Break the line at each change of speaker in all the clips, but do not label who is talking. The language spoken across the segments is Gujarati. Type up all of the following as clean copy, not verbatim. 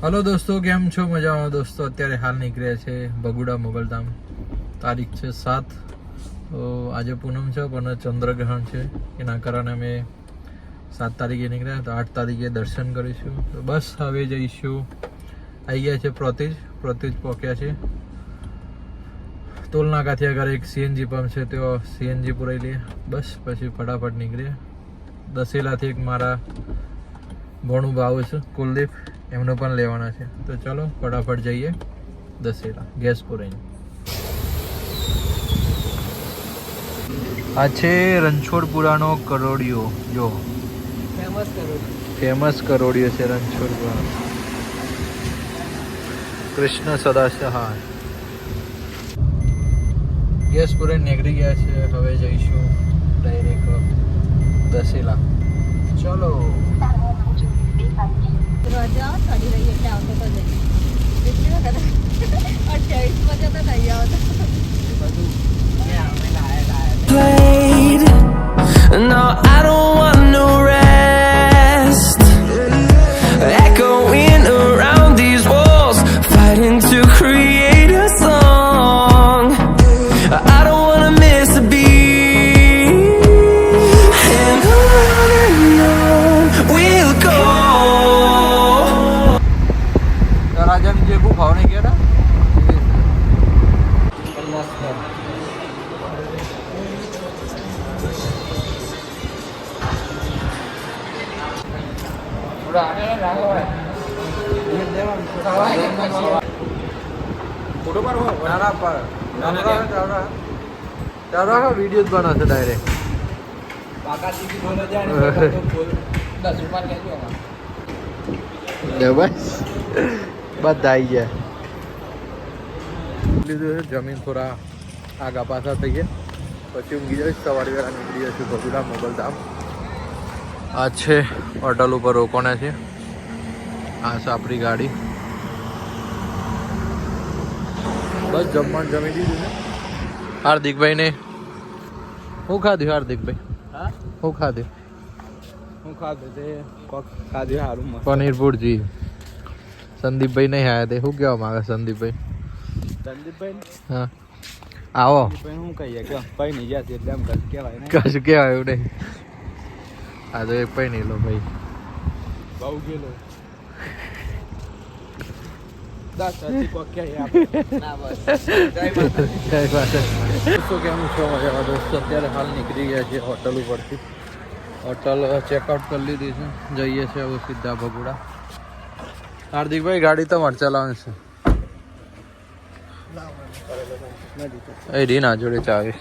હલો દોસ્તો, કેમ છો? મજામાં દોસ્તો. અત્યારે હાલ નીકળ્યા છે બગુડા મોગલધામ. તારીખ છે 7. તો આજે પૂનમ છે પણ ચંદ્રગ્રહણ છે, એના કારણે અમે 7 તારીખે નીકળ્યા. તો 8 તારીખે દર્શન કરીશું. તો બસ હવે જઈશું. આવી ગયા છે પ્રોતિજ પહોંચ્યા છે. ટોલ નાકાથી આગળ એક સીએનજી પંપ છે, તો સીએનજી પુરાઈ લઈએ. બસ પછી ફટાફટ નીકળીએ. દશેલાથી એક મારા ભણું ભાવ છે કુલદીપ, એમને પણ લેવાના છે. તો ચલો ફટાફટ જઈએ દશેરા ગેસ પુરાઈને. આ છે રણછોડપુરાનો કરોડિયો. જો ફેમસ કરોડિયો છે રણછોડપુરા. કૃષ્ણ સદા સહાય. ગેસ પુરાઈને નીકળી ગયા છે. હવે જઈશું ડાયરેક્ટ દશેલા. ચલો.
રોજા ચડી રહી એટલે આવતો તો જઈ કેટલી વખત 28 બજે તો નહીં આવતો
played. No, I don't want no rest. Echoing around these walls, fighting to create a song. I don't wanna miss a beat. And on we'll go.
રાજાની જે ગુફાઓ નહીં ગયા વિડીયો જ બનાવશે ડાયરેક્ટ. બસ બધા આવી ગયા. લીધું છે જમીન, થોડા આગા પાછા થઈએ પછી ઊંઘી જઈશ. સવારે વહેલા નીકળી જશું બગુડા મોગલધામ. આ છે હોટલ ઉપર રોકાણા છે. આ છે આપણી ગાડી. બસ જમવાનું જમી દીધું છે. હાર્દિકભાઈ ને શું ખાધું? હાર્દિકભાઈ શું ખાધું? પનીર ભુરજી. સંદીપભાઈ નહીં આવ્યા તે શું કહેવા માંગે? સંદીપભાઈ હા આવો.
શું કહીએ કે ભાઈ નહીં જતી એટલે એમ કશું કહેવાય ને,
કશું કહેવાય એવું નહીં. આ તો એક પૈ નહીં લો ભાઈ,
બહુ ગયેલો
કેમ છો? મજામાં દોસ્તો. અત્યારે હાલ નીકળી ગયા છે હોટલ ઉપરથી. હોટલ ચેકઆઉટ કરી લીધી છે. જઈએ છે હવે સીધા બગુડા. હાર્દિકભાઈ ગાડી તમારે ચલાવવાની છે. એ રીના જોડે ચાવી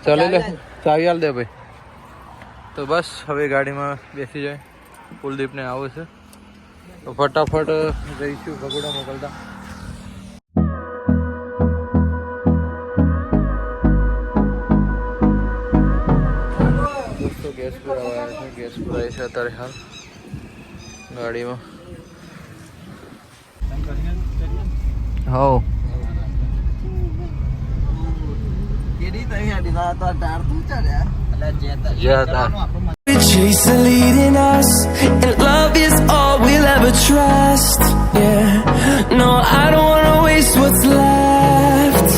ચાલે લે, ચાવી હાલ દે ભાઈ. તો બસ હવે ગાડીમાં બેસી જાય. કુલદીપને આવું છે તો ફટાફટ જઈશું બગુડા મોકલતા. દોસ્તો ગેસ પુરાવા છે. ગેસ પુરાય છે અત્યારે હાલ ગાડીમાં. હો
We chase the leading us, and love is all we'll ever trust. Yeah, no, I don't wanna waste what's left.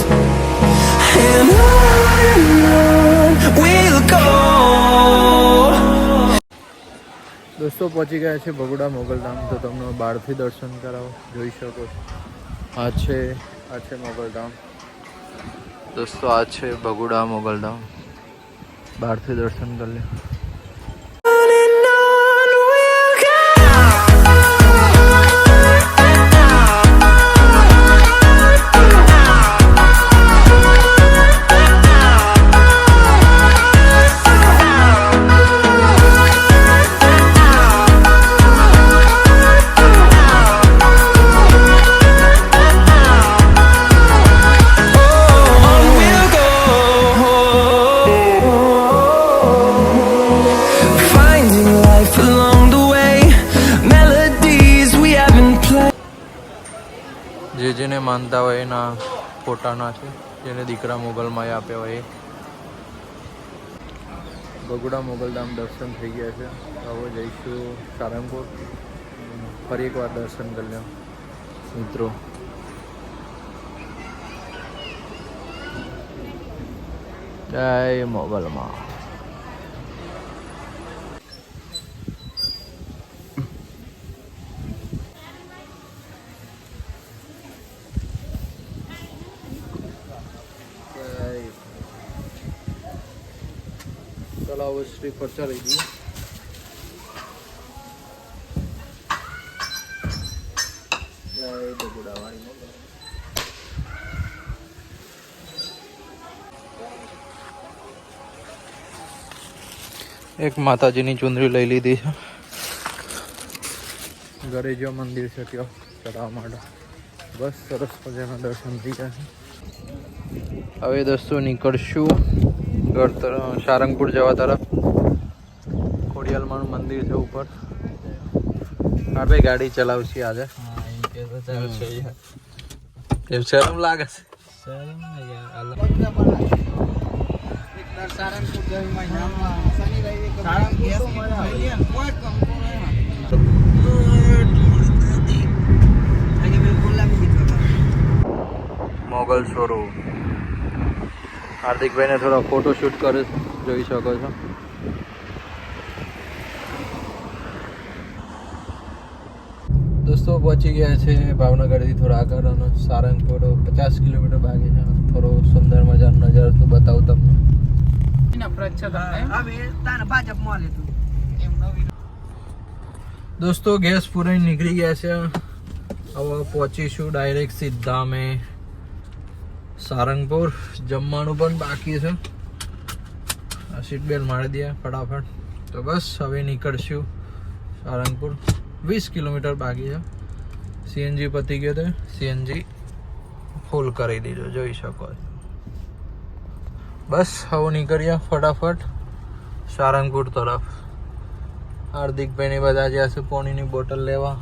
And on we'll go.
દોસ્તો પહોંચી ગયા છે બગુડા મોગલધામ. તો તમને બહારથી દર્શન કરાવો, જોઈ શકો છો. આ છે મોગલધામ દોસ્તો. આ છે બગુડા મોગલધામ. બહારથી દર્શન કરી લે. જેને માનતા હોય એના ફોટાના છે, જેને દીકરા મોગલમાં આપ્યા હોય. બગુડા મોગલધામ દર્શન થઈ ગયા છે. હવે જઈશું સારંગપુર. ફરી એકવાર દર્શન કરી લો મિત્રો. જય મોગલમાં. ચલાવો શ્રીફળ ચાલી ગયું. જય બગુડાવાળી મોગલ. એક માતાજીની ચુંદડી લઈ લીધી છે. ઘરે જો મંદિર છે ત્યાં ચડાવવા માટે. બસ સરસ મજાના દર્શન થઈ ગયા છે. હવે દોસ્તો નીકળશું ઘર તરફ, સારંગપુર જવા તરફ. ખોડિયાલમાનું મંદિર છે ઉપર. આપણે ગાડી ચલાવશી આજે. એમ શરમ લાગે છે. મોગલ શોરૂમ. હાર્દિકભાઈને થોડા ફોટો શૂટ કરે જોઈ શકો છો. દોસ્તો પહોંચી ગયા છે ભાવનગરથી થોડા આગળ અને સારંગપુર 50 કિલોમીટર બાકી છે. થોડો સુંદર મજાનો નજારો તો બતાવું તમને. દોસ્તો ગેસ પૂરી નીકળી ગયા છે. હવે પહોંચીશું ડાયરેક્ટ સીધા અમે સારંગપુર. જમવાનું પણ બાકી છે. સીટ બેલ્ટ મારી દે ફટાફટ. તો બસ હવે નીકળશું સારંગપુર. 20 કિલોમીટર બાકી છે. સીએનજી પતી ગયો તો સીએનજી ફૂલ કરી દીધો જોઈ શકો. બસ હવે નીકળ્યા ફટાફટ સારંગપુર તરફ. હાર્દિકભાઈની બધા જ્યાં છે પાણીની બોટલ લેવા.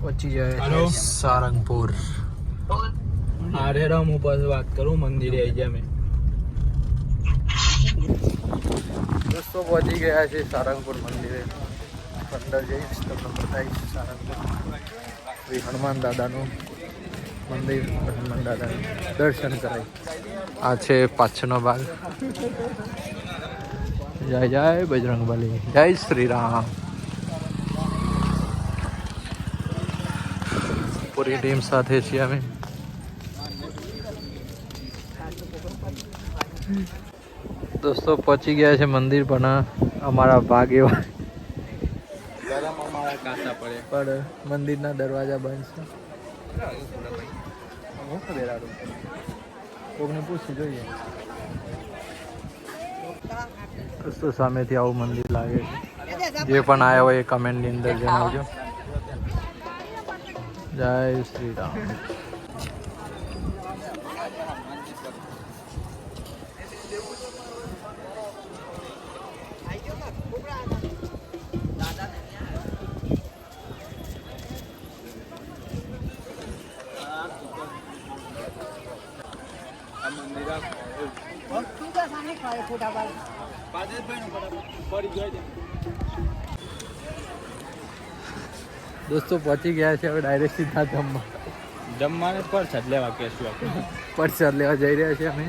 પહોંચી જાય સારંગપુર.
આરે હું પાસે વાત કરું મંદિરે આવી જાય. મેં
દોસ્તો પહોંચી ગયા છે સારંગપુર મંદિરે. અંદર જઈશ તમને બતાવીશ સારંગપુર શ્રી હનુમાન દાદાનું મંદિર. હનુમાન દાદાનું દર્શન કરાય. આ છે પાછળનો ભાગ. જય જય બજરંગબલી. જય શ્રી રામ. પૂરી ટીમ સાથે છીએ અમે. દોસ્તો પહોંચી ગયા છે મંદિર પણ અમારા ભાગ એવા પણ મંદિરના દરવાજા બંધ છે. કોકને પૂછી જોઈએ. દોસ્તો સામેથી આવું મંદિર લાગે છે. જે પણ આવ્યા હોય એ કમેન્ટની અંદર જણાવજો. જય શ્રી રામ. દોસ્તો પહોંચી ગયા છે. હવે ડાયરેક્ટ સીધા
જમવાને પરસાદ લેવા કહેશું આપણે.
પ્રસાદ લેવા જઈ રહ્યા છીએ અમે.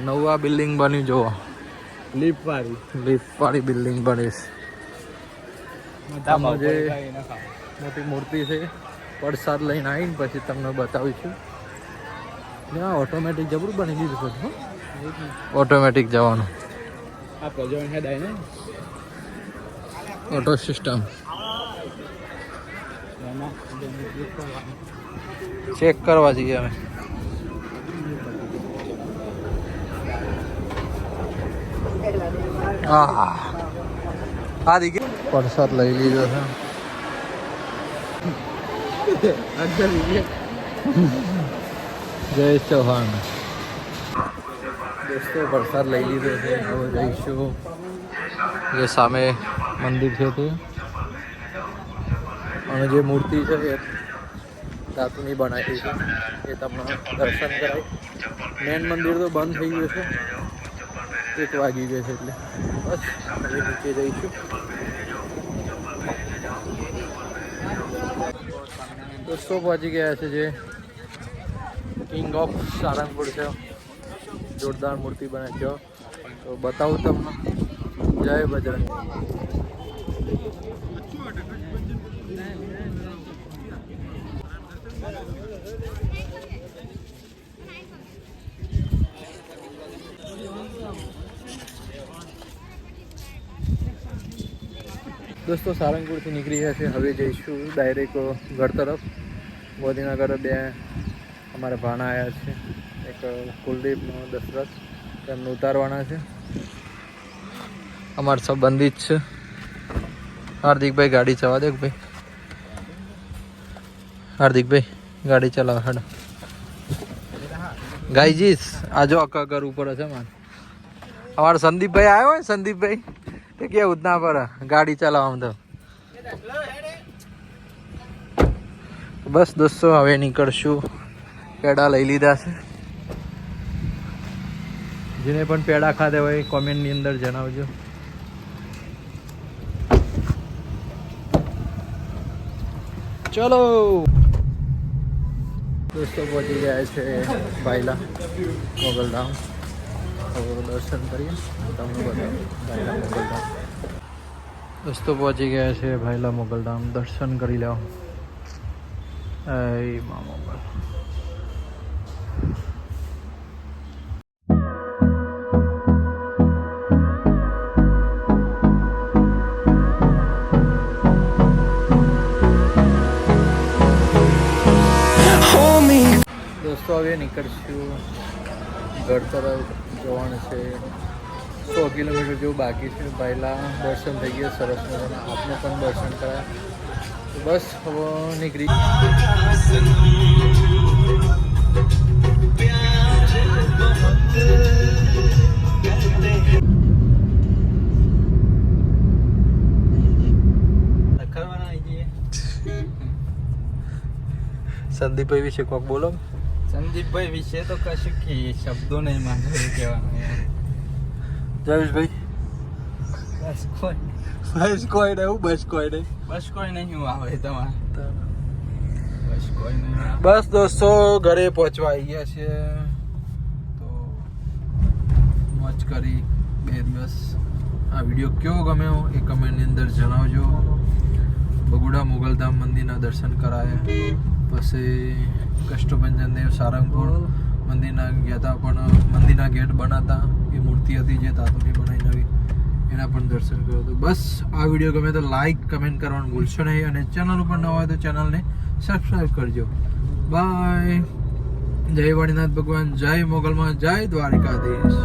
નવા બિલ્ડિંગ બની જોવા.
લીપ વાળી
બિલ્ડિંગ બની છે. જે મોટી મૂર્તિ છે પ્રસાદ લઈને આવીને પછી તમને બતાવીશું. ત્યાં ઓટોમેટિક જબરું બની દીધું છે. ઓટોમેટિક જવાનું
આ પ્રજોન હેડ આવીને
ઓટો સિસ્ટમ ચેક કરવા જઈએ અમે. હા આ દીકે પ્રસાદ લઈ લીધો છે. જય ચૌહાણ. દોસ્તો પ્રસાદ લઈ લીધો છે. હવે જઈશું જે સામે મંદિર છે તે અને જે મૂર્તિ છે એ ધાતુની બનાવી છે એ તમને દર્શન કરાય. મેન મંદિર તો બંધ થઈ ગયું છે, 1 વાગી ગયો છે, એટલે બસ હવે નીચે જઈશું. દોસ્તો પહોંચી ગયા છે જે કિંગ ઓફ સારંગપુર છે, જોરદાર મૂર્તિ બને છે. તો બતાવું તમને. જય બજરંગ. દોસ્તો સારંગપુરથી નીકળી ગયા છે, હવે જઈશું ડાયરેક્ટ ઘર તરફ. મોદીનગર 2 અમારા ભાણા આવ્યા છે, એક કુલદીપનો દશરથ, તેમને ઉતારવાના છે. અમારા સંબંધિત છે હાર્દિકભાઈ. ગાડી ચલાવા દે ભાઈ. હાર્દિકભાઈ ગાડી ચલાવો હેડો. ગાઈજીસ આજો આખા ઘર ઉપર હશે માન. અમારા સંદીપભાઈ આવ્યો હોય, સંદીપભાઈ તે કેવું જ ના પડે ગાડી ચલાવવામાં. તો બસ દોસ્તો હવે નીકળશું. પેડા લઈ લીધા છે. જેને પણ પેડા ખાધા હોય કોમેન્ટની અંદર જણાવજો. ચલો દોસ્તો પહોંચી ગયા છે ભાઈલા મોગલધામ. દર્શન કરીએ તમને બતાવું ભાઈલા મોગલધામ. દોસ્તો પહોંચી ગયા છે ભાઈલા મોગલધામ. દર્શન કરી લો. એ મા મોગલ. દોસ્તો હવે નીકળશું ઘર તરફ. જવાનું છે 100 કિલોમીટર જેવું બાકી છે. પહેલા દર્શન થઈ ગયા સરસ મજાના. આપને પણ દર્શન કરાયા. તો બસ હવે નીકળી. સંદીપભાઈ વિશે કોક બોલો.
સંદીપભાઈ વિશે તો કશું કે શબ્દો નહીં મારે કહેવાના.
જયેશભાઈ
બસ કોઈ
બસ કોઈ નહીં. બસ કોઈ નહીં.
બસ કોઈ નહીં આવે તમારે. બસ કોઈ નહીં.
બસ દોસ્તો ઘરે પહોંચવા આવી ગયા છે. તો મોજ કરી 2 દિવસ. આ વિડીયો કેવો ગમ્યો એ કમેન્ટની અંદર જણાવજો. બગુડા મોગલધામ મંદિરના દર્શન કરાયા. પછી કષ્ટભંજન દેવ સારંગપુર મંદિરના ગયા હતા, પણ મંદિરના ગેટ બનાતા એ મૂર્તિ હતી જે ધાતુની બનાવી નવી, એના પણ દર્શન કર્યો. તો બસ આ વિડીયો ગમે તો લાઈક કમેન્ટ કરવાનું ભૂલશો નહીં, અને ચેનલ ઉપર ન હોય તો ચેનલને સબસ્ક્રાઈબ કરજો. બાય. જય વાણીનાથ ભગવાન, જય મોગલમાં, જય દ્વારિકાધીશ.